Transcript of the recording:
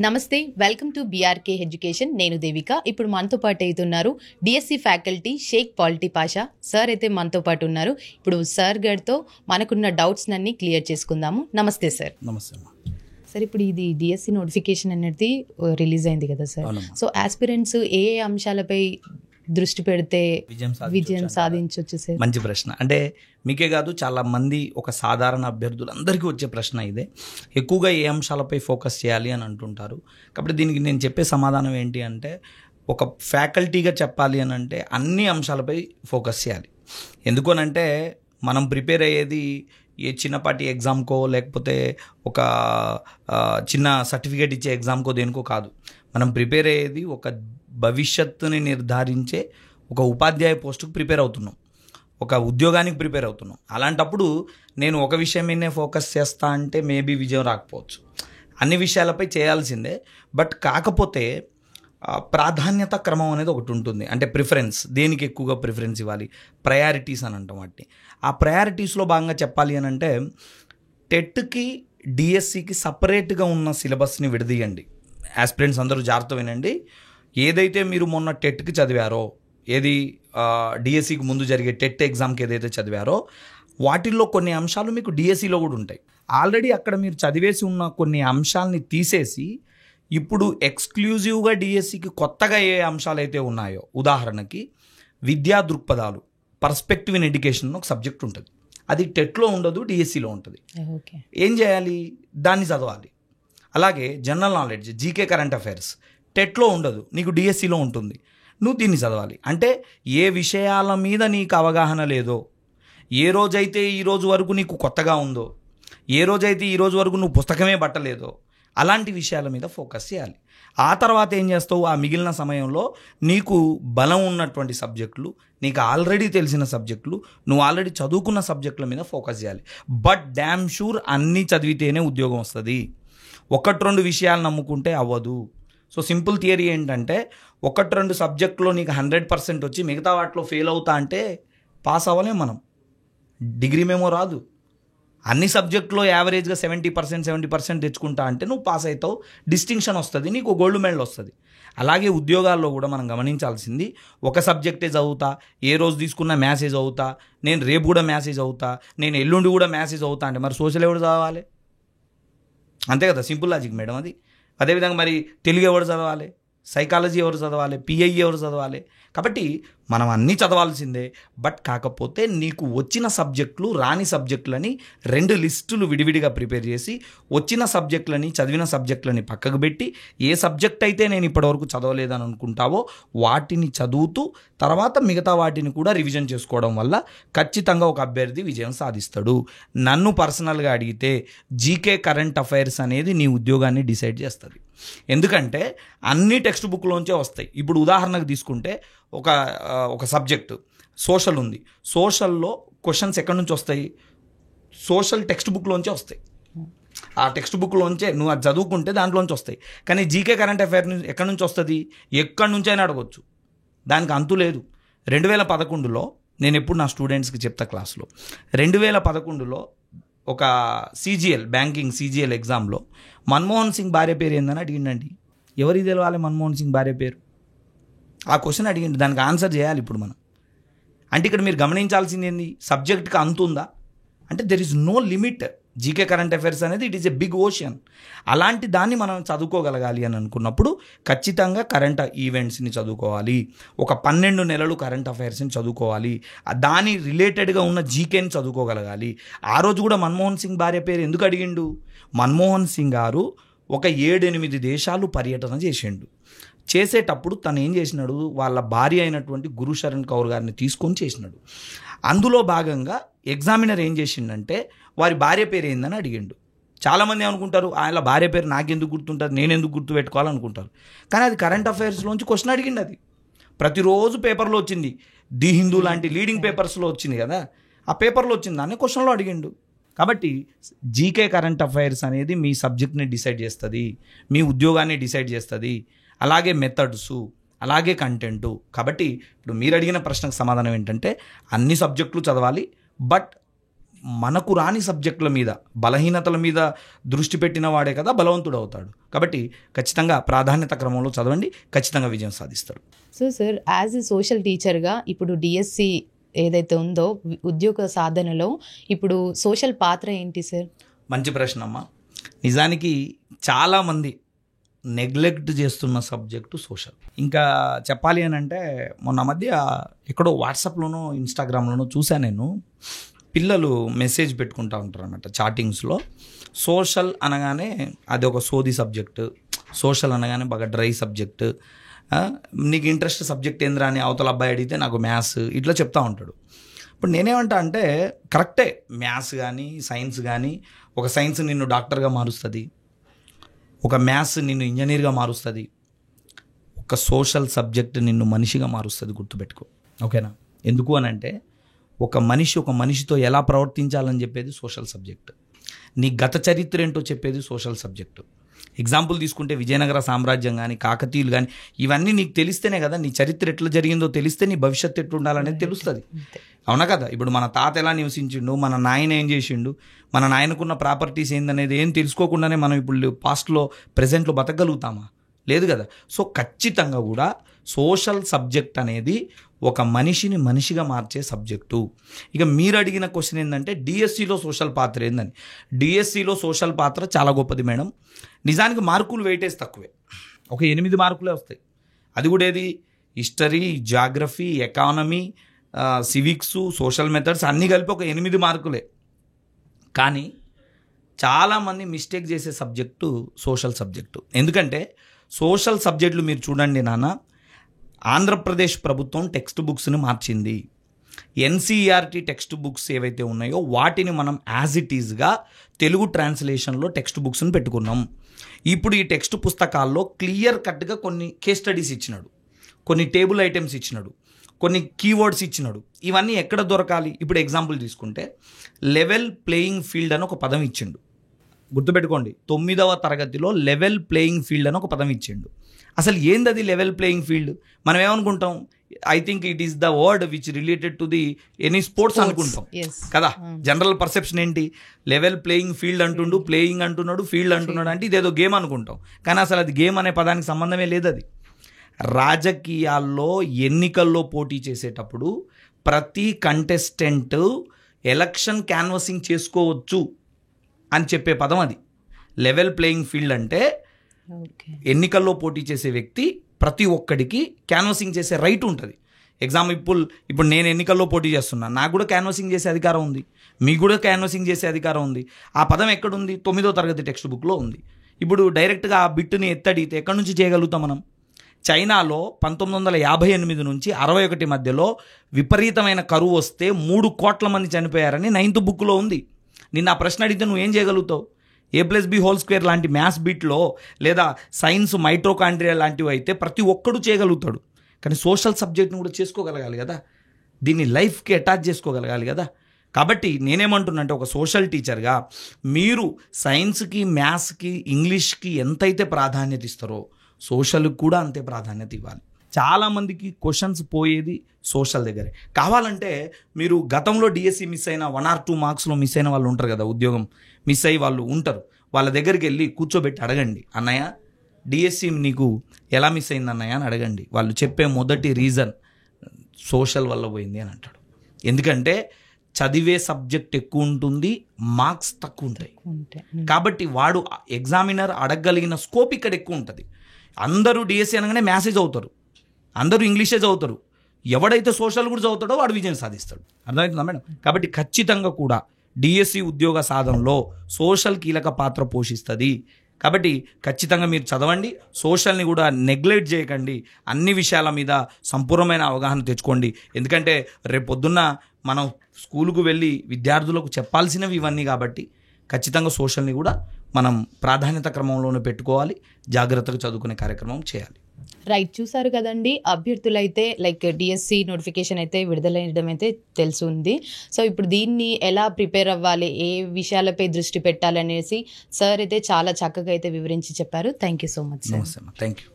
నమస్తే, welcome to BRK education. నేను దేవిక. ఇప్పుడు మనతో పాటు అవుతున్నారు DSC faculty Shaik polity Pasha sir అయితే మనతో పాటు ఉన్నారు. ఇప్పుడు సార్ గారితో మనకున్న డౌట్స్ అన్ని క్లియర్ చేసుకుందాము. నమస్తే సార్. నమస్తే సార్, ఇప్పుడు ఇది డిఎస్సి నోటిఫికేషన్ అనేది రిలీజ్ అయింది కదా సార్. సో ఆస్పిరెంట్స్ ఏ అంశాలపై దృష్టి పెడితే విజయం సాధించవచ్చు సార్? మంచి ప్రశ్న. అంటే మీకే కాదు, చాలా మంది ఒక సాధారణ అభ్యర్థులందరికీ వచ్చే ప్రశ్న ఇదే. ఎక్కువగా ఏ అంశాలపై ఫోకస్ చేయాలి అని అంటుంటారు. కాబట్టి దీనికి నేను చెప్పే సమాధానం ఏంటి అంటే, ఒక ఫ్యాకల్టీగా చెప్పాలి అని అంటే అన్ని అంశాలపై ఫోకస్ చేయాలి. ఎందుకనంటే మనం ప్రిపేర్ అయ్యేది ఏ చిన్నపాటి ఎగ్జామ్కో లేకపోతే ఒక చిన్న సర్టిఫికేట్ ఇచ్చే ఎగ్జామ్కో దేనికో కాదు. మనం ప్రిపేర్ అయ్యేది ఒక భవిష్యత్తుని నిర్ధారించే ఒక ఉపాధ్యాయ పోస్టుకు ప్రిపేర్ అవుతున్నాం, ఒక ఉద్యోగానికి ప్రిపేర్ అవుతున్నాం. అలాంటప్పుడు నేను ఒక విషయం మీదనే ఫోకస్ చేస్తా అంటే మేబీ విజయం రాకపోవచ్చు. అన్ని విషయాలపై చేయాల్సిందే. బట్ కాకపోతే ప్రాధాన్యత క్రమం అనేది ఒకటి ఉంటుంది. అంటే ప్రిఫరెన్స్, దేనికి ఎక్కువగా ప్రిఫరెన్స్ ఇవ్వాలి, ప్రయారిటీస్ అని అంటాం. వాటిని ఆ ప్రయారిటీస్లో భాగంగా చెప్పాలి అని అంటే టెట్కి డిఎస్సికి సపరేట్గా ఉన్న సిలబస్ని విడదీయండి. ఆస్పిరెంట్స్ అందరూ జాగ్రత్త వినండి. ఏదైతే మీరు మొన్న టెట్కి చదివారో, ఏది డిఎస్సికి ముందు జరిగే టెట్ ఎగ్జామ్కి ఏదైతే చదివారో వాటిల్లో కొన్ని అంశాలు మీకు డిఎస్సిలో కూడా ఉంటాయి. ఆల్రెడీ అక్కడ మీరు చదివేసి ఉన్న కొన్ని అంశాలని తీసేసి ఇప్పుడు ఎక్స్క్లూజివ్గా డిఎస్సికి కొత్తగా ఏ అంశాలు అయితే ఉన్నాయో, ఉదాహరణకి విద్యా దృక్పథాలు, పర్స్పెక్టివ్ ఇన్ ఎడ్యుకేషన్ ఒక సబ్జెక్ట్ ఉంటుంది. అది టెట్లో ఉండదు, డిఎస్సిలో ఉంటుంది. ఏం చేయాలి? దాన్ని చదవాలి. అలాగే general knowledge, GK current affairs టెట్లో ఉండదు, నీకు డిఎస్సిలో ఉంటుంది. నువ్వు దీన్ని చదవాలి. అంటే ఏ విషయాల మీద నీకు అవగాహన లేదో, ఏ రోజైతే ఈ రోజు వరకు నీకు కొత్తగా ఉందో, ఏ రోజైతే ఈ రోజు వరకు నువ్వు పుస్తకమే పట్టలేదో అలాంటి విషయాల మీద ఫోకస్ చేయాలి. ఆ తర్వాత ఏం చేస్తావు? ఆ మిగిలిన సమయంలో నీకు బలం ఉన్నటువంటి సబ్జెక్టులు, నీకు ఆల్రెడీ తెలిసిన సబ్జెక్టులు, నువ్వు ఆల్రెడీ చదువుకున్న సబ్జెక్టుల మీద ఫోకస్ చేయాలి. బట్ డ్యామ్ షూర్ అన్నీ చదివితేనే ఉద్యోగం వస్తుంది. 1-2 విషయాలు నమ్ముకుంటే అవ్వదు. సో సింపుల్ థియరీ ఏంటంటే 1-2 సబ్జెక్టులో నీకు 100% వచ్చి మిగతా వాటిలో ఫెయిల్ అవుతా అంటే పాస్ అవ్వలేం మనం, డిగ్రీ మేమో రాదు. అన్ని సబ్జెక్టులో యావరేజ్గా 70% తెచ్చుకుంటా అంటే నువ్వు పాస్ అవుతావు, డిస్టింక్షన్ వస్తుంది, నీకు గోల్డ్ మెడల్ వస్తుంది. అలాగే ఉద్యోగాల్లో కూడా మనం గమనించాల్సింది, ఒక సబ్జెక్టే చదువుతా, ఏ రోజు తీసుకున్న మ్యాసేజ్ అవుతా, నేను రేపు కూడా మ్యాసేజ్ అవుతా, నేను ఎల్లుండి కూడా మ్యాసేజ్ అవుతా అంటే మరి సోషల్ ఎవరు చదవాలి? అంతే కదా, సింపుల్ లాజిక్ మేడం అది. అదేవిధంగా మరి తెలుగు ఎవరు చదవాలి, సైకాలజీ ఎవరు చదవాలి, పిఐ ఎవరు చదవాలి? కాబట్టి మనం అన్నీ చదవాల్సిందే. బట్ కాకపోతే నీకు వచ్చిన సబ్జెక్టులు, రాని సబ్జెక్టులని 2 లిస్టులు విడివిడిగా ప్రిపేర్ చేసి వచ్చిన సబ్జెక్టులని, చదివిన సబ్జెక్టులని పక్కకు పెట్టి ఏ సబ్జెక్ట్ అయితే నేను ఇప్పటివరకు చదవలేదని అనుకుంటావో వాటిని చదువుతూ తర్వాత మిగతా వాటిని కూడా రివిజన్ చేసుకోవడం వల్ల ఖచ్చితంగా ఒక అభ్యర్థి విజయం సాధిస్తాడు. నన్ను పర్సనల్గా అడిగితే జీకే కరెంట్ అఫైర్స్ అనేది నీ ఉద్యోగాన్ని డిసైడ్ చేస్తుంది. ఎందుకంటే అన్ని టెక్స్ట్ బుక్లోంచే వస్తాయి. ఇప్పుడు ఉదాహరణకు తీసుకుంటే ఒక సబ్జెక్టు సోషల్ ఉంది. సోషల్లో క్వశ్చన్స్ ఎక్కడి నుంచి వస్తాయి? సోషల్ టెక్స్ట్ బుక్లోంచే వస్తాయి. ఆ టెక్స్ట్ బుక్లోంచే నువ్వు అది చదువుకుంటే దాంట్లోంచి వస్తాయి. కానీ జీకే కరెంట్ అఫైర్ ఎక్కడి నుంచి వస్తుంది? ఎక్కడి నుంచైనా అడగవచ్చు, దానికి అంతు లేదు. 2011లో నేను ఎప్పుడు నా స్టూడెంట్స్కి చెప్తా క్లాస్లో, 2011లో ఒక CGL బ్యాంకింగ్ CGL ఎగ్జామ్లో మన్మోహన్ సింగ్ భార్య పేరు ఏందని అడిగిండండి. ఎవరికి తెలవాలి మన్మోహన్ సింగ్ భార్య పేరు? ఆ క్వశ్చన్ అడిగిండు, దానికి ఆన్సర్ చేయాలి ఇప్పుడు మనం. అంటే ఇక్కడ మీరు గమనించాల్సింది ఏంది? సబ్జెక్ట్కి అంతుందా అంటే there is no limit. GK current affairs అనేది it is a big ocean. అలాంటి దాన్ని మనం చదువుకోగలగాలి అని అనుకున్నప్పుడు ఖచ్చితంగా కరెంట్ ఈవెంట్స్ని చదువుకోవాలి. ఒక 12 నెలలు కరెంట్ అఫైర్స్ని చదువుకోవాలి. దాని రిలేటెడ్గా ఉన్న జీకేని చదువుకోగలగాలి. ఆ రోజు కూడా మన్మోహన్ సింగ్ భార్య పేరు ఎందుకు అడిగిండు? మన్మోహన్ సింగ్ గారు ఒక 7-8 దేశాలు పర్యటన చేసిండు. చేసేటప్పుడు తను ఏం చేసినాడు? వాళ్ళ భార్య అయినటువంటి గురు శరణ్ కౌర్ గారిని తీసుకొని చేసినాడు. అందులో భాగంగా ఎగ్జామినర్ ఏం చేసిండంటే వారి భార్య పేరు ఏందని అడిగిండు. చాలామంది అనుకుంటారు ఆయన భార్య పేరు నాకెందుకు గుర్తుంటుంది, నేను ఎందుకు గుర్తు పెట్టుకోవాలనుకుంటారు. కానీ అది కరెంట్ అఫైర్స్లోంచి క్వశ్చన్ అడిగిండు. అది ప్రతిరోజు పేపర్లో వచ్చింది. ది హిందూ లాంటి లీడింగ్ పేపర్స్లో వచ్చింది కదా, ఆ పేపర్లో వచ్చింది, దాన్ని క్వశ్చన్లో అడిగిండు. కాబట్టి జీకే కరెంట్ అఫైర్స్ అనేది మీ సబ్జెక్ట్ని డిసైడ్ చేస్తుంది, మీ ఉద్యోగాన్ని డిసైడ్ చేస్తుంది. అలాగే మెథడ్సు, అలాగే కంటెంటు. కాబట్టి ఇప్పుడు మీరు అడిగిన ప్రశ్నకు సమాధానం ఏంటంటే అన్ని సబ్జెక్టులు చదవాలి. బట్ మనకు రాని సబ్జెక్టుల మీద, బలహీనతల మీద దృష్టి పెట్టిన వాడే కదా బలవంతుడు అవుతాడు. కాబట్టి ఖచ్చితంగా ప్రాధాన్యత క్రమంలో చదవండి, ఖచ్చితంగా విజయం సాధిస్తారు. So sir, as a social టీచర్గా ఇప్పుడు డిఎస్సి ఏదైతే ఉందో ఉద్యోగ సాధనలో ఇప్పుడు సోషల్ పాత్ర ఏంటి సార్? మంచి ప్రశ్న అమ్మా. నిజానికి చాలామంది నెగ్లెక్ట్ చేస్తున్న సబ్జెక్టు సోషల్. ఇంకా చెప్పాలి అని అంటే మొన్న మధ్య ఎక్కడో వాట్సాప్లోనో ఇన్స్టాగ్రామ్లోనో చూసాను నేను, పిల్లలు మెసేజ్ పెట్టుకుంటూ ఉంటారు అన్నమాట చాటింగ్స్లో. సోషల్ అనగానే అది ఒక సోది సబ్జెక్టు, సోషల్ అనగానే బాగా డ్రై సబ్జెక్టు, నీకు ఇంట్రెస్ట్ సబ్జెక్ట్ ఏంద్రా అని అవతల అబ్బాయి అడిగితే నాకు మ్యాథ్స్, ఇట్లా చెప్తా ఉంటాడు. ఇప్పుడు నేనేమంటా అంటే కరెక్టే, మ్యాథ్స్ కానీ సైన్స్ కానీ, ఒక సైన్స్ నిన్ను డాక్టర్గా మారుస్తుంది, ఒక మ్యాథ్స్ నిన్ను ఇంజనీర్గా మారుస్తుంది, ఒక సోషల్ సబ్జెక్ట్ నిన్ను మనిషిగా మారుస్తుంది, గుర్తుపెట్టుకో. ఓకేనా? ఎందుకు అని అంటే ఒక మనిషితో ఎలా ప్రవర్తించాలని చెప్పేది సోషల్ సబ్జెక్ట్. నీ గత చరిత్ర ఏంటో చెప్పేది సోషల్ సబ్జెక్టు. ఎగ్జాంపుల్ తీసుకుంటే విజయనగర సామ్రాజ్యం కానీ, కాకతీయులు కానీ, ఇవన్నీ నీకు తెలిస్తేనే కదా నీ చరిత్ర ఎట్లా జరిగిందో తెలిస్తే నీ భవిష్యత్తు ఎట్లా ఉండాలనేది తెలుస్తుంది. అవునా కదా? ఇప్పుడు మన తాత ఎలా నివసించిండు, మన నాయన ఏం చేసిండు, మన నాయనకున్న ప్రాపర్టీస్ ఏందనేది ఏం తెలుసుకోకుండానే మనం ఇప్పుడు పాస్ట్లో ప్రజెంట్లో బతకగలుగుతామా? లేదు కదా. సో ఖచ్చితంగా కూడా సోషల్ సబ్జెక్ట్ అనేది ఒక మనిషిని మనిషిగా మార్చే సబ్జెక్టు. ఇక మీరు అడిగిన క్వశ్చన్ ఏంటంటే డిఎస్సిలో సోషల్ పాత్ర ఏందని. డిఎస్సిలో సోషల్ పాత్ర చాలా గొప్పది మేడం. నిజానికి మార్కులు వెయిటేజ్ తక్కువే, ఒక 8 మార్కులే వస్తాయి. అది కూడా ఏది, history, geography, economy, civics, social methods అన్నీ కలిపి ఒక 8 మార్కులే. కానీ చాలామంది మిస్టేక్ చేసే సబ్జెక్టు సోషల్ సబ్జెక్టు. ఎందుకంటే సోషల్ సబ్జెక్టులు మీరు చూడండి నాన్న, ఆంధ్రప్రదేశ్ ప్రభుత్వం టెక్స్ట్ బుక్స్ని మార్చింది. ఎన్సీఈఆర్టీ టెక్స్ట్ బుక్స్ ఏవైతే ఉన్నాయో వాటిని మనం యాజ్ ఇట్ ఈజ్గా తెలుగు ట్రాన్స్లేషన్లో టెక్స్ట్ బుక్స్ని పెట్టుకున్నాం. ఇప్పుడు ఈ టెక్స్ట్ పుస్తకాల్లో క్లియర్ కట్గా కొన్ని కేస్ స్టడీస్ ఇచ్చినాడు, కొన్ని టేబుల్ ఐటమ్స్ ఇచ్చినాడు, కొన్ని కీవర్డ్స్ ఇచ్చినాడు. ఇవన్నీ ఎక్కడ దొరకాలి? ఇప్పుడు ఎగ్జాంపుల్ తీసుకుంటే లెవెల్ ప్లేయింగ్ ఫీల్డ్ అని ఒక పదం ఇచ్చిండు. గుర్తుపెట్టుకోండి, 9వ తరగతిలో లెవెల్ ప్లేయింగ్ ఫీల్డ్ అని ఒక పదం ఇచ్చిండు. అసలు ఏందది లెవెల్ ప్లేయింగ్ ఫీల్డ్? మనం ఏమనుకుంటాం, I think it is the word which related to the any sports అనుకుంటాం కదా. జనరల్ పర్సెప్షన్ ఏంటి, లెవెల్ ప్లేయింగ్ ఫీల్డ్ అంటుండు, ప్లేయింగ్ అంటున్నాడు, ఫీల్డ్ అంటున్నాడు అంటే ఇదేదో గేమ్ అనుకుంటాం. కానీ అసలు అది గేమ్ అనే పదానికి సంబంధమే లేదు. అది రాజకీయాల్లో ఎన్నికల్లో పోటీ చేసేటప్పుడు ప్రతి కంటెస్టెంట్ ఎలక్షన్ క్యాన్వసింగ్ చేసుకోవచ్చు అని చెప్పే పదం అది. లెవెల్ ప్లేయింగ్ ఫీల్డ్ అంటే ఎన్నికల్లో పోటీ చేసే వ్యక్తి ప్రతి ఒక్కడికి క్యాన్వసింగ్ చేసే రైట్ ఉంటుంది. ఇప్పుడు నేను ఎన్నికల్లో పోటీ చేస్తున్నాను, నాకు కూడా క్యాన్వసింగ్ చేసే అధికారం ఉంది, మీకు కూడా క్యాన్వసింగ్ చేసే అధికారం ఉంది. ఆ పదం ఎక్కడుంది? 9వ తరగతి టెక్స్ట్ బుక్లో ఉంది. ఇప్పుడు డైరెక్ట్గా ఆ బిట్టుని ఎత్తడితే ఎక్కడి నుంచి చేయగలుగుతాం మనం? చైనాలో 1958 నుంచి 61 మధ్యలో విపరీతమైన కరువు వస్తే 3 కోట్ల మంది చనిపోయారని 9th బుక్లో ఉంది. నిన్న ఆ ప్రశ్న అడిగితే నువ్వు ఏం చేయగలుగుతావు? A+B² లాంటి మ్యాథ్స్ బిట్లో లేదా సైన్స్ మైట్రోకాండ్రియా లాంటివి అయితే ప్రతి ఒక్కడు చేయగలుగుతాడు. కానీ సోషల్ సబ్జెక్ట్ని కూడా చేసుకోగలగాలి కదా, దీన్ని లైఫ్కి అటాచ్ చేసుకోగలగాలి కదా. కాబట్టి నేనేమంటున్నా అంటే ఒక సోషల్ టీచర్గా మీరు సైన్స్కి, మ్యాథ్స్కి, ఇంగ్లీష్కి ఎంతైతే ప్రాధాన్యత ఇస్తారో సోషల్కి కూడా అంతే ప్రాధాన్యత ఇవ్వాలి. చాలామందికి క్వశ్చన్స్ పోయేది సోషల్ దగ్గరే. కావాలంటే మీరు గతంలో డిఎస్సి మిస్ అయిన 1 or 2 మార్క్స్లో మిస్ అయిన వాళ్ళు ఉంటారు కదా, ఉద్యోగం మిస్ అయ్యి వాళ్ళు ఉంటారు, వాళ్ళ దగ్గరికి వెళ్ళి కూర్చోబెట్టి అడగండి, అన్నయ్య డిఎస్సి నీకు ఎలా మిస్ అయింది అన్నయ్య అని అడగండి. వాళ్ళు చెప్పే మొదటి రీజన్ సోషల్ వల్ల పోయింది అని అంటాడు. ఎందుకంటే చదివే సబ్జెక్ట్ ఎక్కువ ఉంటుంది, మార్క్స్ తక్కువ ఉంటాయి. కాబట్టి వాడు ఎగ్జామినర్ అడగగలిగిన స్కోప్ ఇక్కడ ఎక్కువ ఉంటుంది. అందరూ డిఎస్సి అనగానే మ్యాసేజ్ అవుతారు, అందరూ ఇంగ్లీషే చదువుతారు. ఎవడైతే సోషల్ కూడా చదువుతాడో వాడు విజయం సాధిస్తాడు. అర్థమవుతుందా మేడం? కాబట్టి ఖచ్చితంగా కూడా డిఎస్సి ఉద్యోగ సాధనలో సోషల్ కీలక పాత్ర పోషిస్తుంది. కాబట్టి ఖచ్చితంగా మీరు చదవండి, సోషల్ని కూడా నెగ్లెక్ట్ చేయకండి, అన్ని విషయాల మీద సంపూర్ణమైన అవగాహన తెచ్చుకోండి. ఎందుకంటే రేపొద్దున్న మనం స్కూలుకు వెళ్ళి విద్యార్థులకు చెప్పాల్సినవి ఇవన్నీ కాబట్టి ఖచ్చితంగా సోషల్ని కూడా మనం ప్రాధాన్యత క్రమంలోనే పెట్టుకోవాలి, జాగ్రత్తగా చదువుకునే కార్యక్రమం చేయాలి. రైట్, చూసారు కదండి. అభ్యర్థులైతే లైక్ డిఎస్సి నోటిఫికేషన్ అయితే విడుదలయ్యడం అయితే తెలుసుంది. సో ఇప్పుడు దీన్ని ఎలా ప్రిపేర్ అవ్వాలి, ఏ విషయాలపై దృష్టి పెట్టాలనేసి సార్ అయితే చాలా చక్కగా అయితే వివరించి చెప్పారు. Thank you so much sir. నమస్తే, థ్యాంక్ యూ.